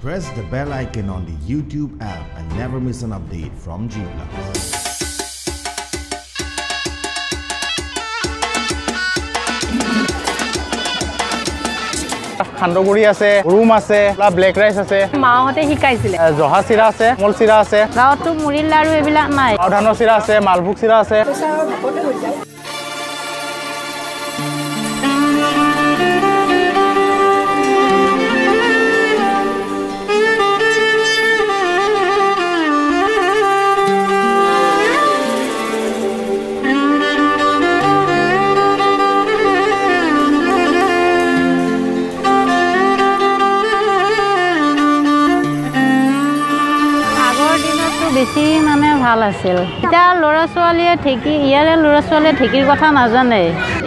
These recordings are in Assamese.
Press the bell icon on the YouTube app and never miss an update from G+. খান্দগুড়ি আছে, ৰুম আছে, ব্লেক ৰাইচ আছে, মাহঁতে শিকাইছিলে। জহা চিৰা আছে, কোমল চিৰা আছে, গাঁৱতো মুড়িৰ লাৰু এইবিলাক নাই। ধানৰ চিৰা আছে, মালভোগ চিৰা আছে। বেছি মানে ভাল আছিল। এতিয়া ল'ৰা ছোৱালীয়ে ইয়াৰে ল'ৰা ছোৱালীয়ে ঢেঁকীৰ কথা নাজানে।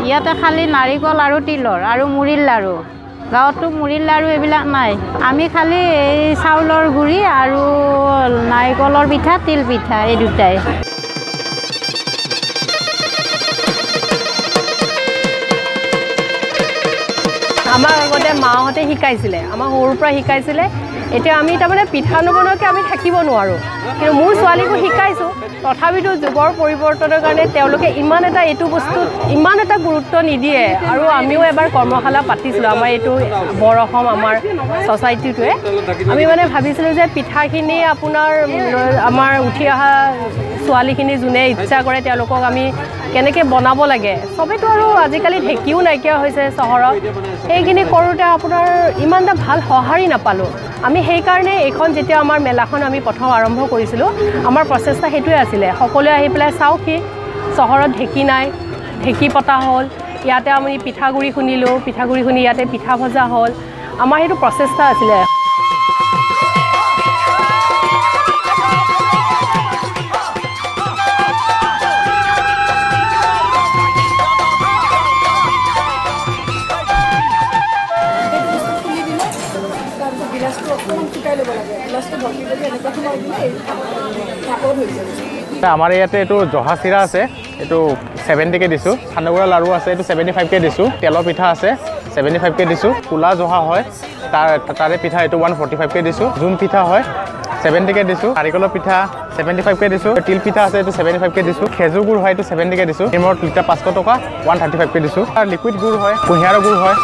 ইয়াতে খালি নাৰিকল আৰু তিলৰ আৰু মুড়িৰ লাৰু। গাঁৱতো মুড়িৰ লাৰু এইবিলাক নাই। আমি খালি এই চাউলৰ গুড়ি আৰু নাৰিকলৰ পিঠা, তিল পিঠা এই দুটাই। আমাক আগতে মাহঁতে শিকাইছিলে, আমাক সৰুৰ পৰা শিকাইছিলে। এতিয়া আমি তাৰমানে পিঠা নবনোৱাকৈ আমি থাকিব নোৱাৰোঁ, কিন্তু মোৰ ছোৱালীকো শিকাইছোঁ। তথাপিতো যুগৰ পৰিৱৰ্তনৰ কাৰণে তেওঁলোকে ইমান এটা এইটো বস্তুত ইমান এটা গুৰুত্ব নিদিয়ে। আৰু আমিও এবাৰ কৰ্মশালা পাতিছিলোঁ আমাৰ এইটো বৰ অসম আমাৰ ছ'চাইটিটোৱে। আমি মানে ভাবিছিলোঁ যে পিঠাখিনি আপোনাৰ আমাৰ উঠি অহা ছোৱালীখিনি যোনে ইচ্ছা কৰে তেওঁলোকক আমি কেনেকৈ বনাব লাগে। চবেতো আৰু আজিকালি ঢেঁকীও নাইকিয়া হৈছে চহৰত। সেইখিনি কৰোঁতে আপোনাৰ ইমান এটা ভাল সঁহাৰি নাপালোঁ। আমি সেইকাৰণে এইখন যেতিয়া আমাৰ মেলাখন আমি প্ৰথম আৰম্ভ কৰিছিলোঁ, আমাৰ প্ৰচেষ্টা সেইটোৱে আছিলে। সকলোৱে আহি পেলাই চাওকহি, চহৰত ঢেঁকী নাই, ঢেঁকী পতা হ'ল। ইয়াতে আমি পিঠাগুড়ি খুন্দিলোঁ, পিঠাগুড়ি খুন্দি ইয়াতে পিঠা ভজা হ'ল। আমাৰ সেইটো প্ৰচেষ্টা আছিলে। আমাৰ ইয়াতে এইটো জহা চিৰা আছে, এইটো 70কে দিছোঁ। সান্দহগুড়া লাৰু আছে, এইটো 75কে দিছোঁ। তেলৰ পিঠা আছে, 75কে দিছোঁ। কোলা জহা হয়, তাৰে পিঠা এইটো 145কে দিছোঁ। জোন পিঠা হয় 70কে দিছোঁ। নাৰিকলৰ পিঠা 75কে দিছোঁ। তিল পিঠা আছে, এইটো 75কে দিছোঁ। খেজুৰ গুড় হয়, এইটো 70কে দিছোঁ। নিমখ লিটাৰ 500 টকা, 135কে দিছোঁ। আৰু লিকুইড গুড় হয়, কুঁহিয়াৰৰ গুড় হয়।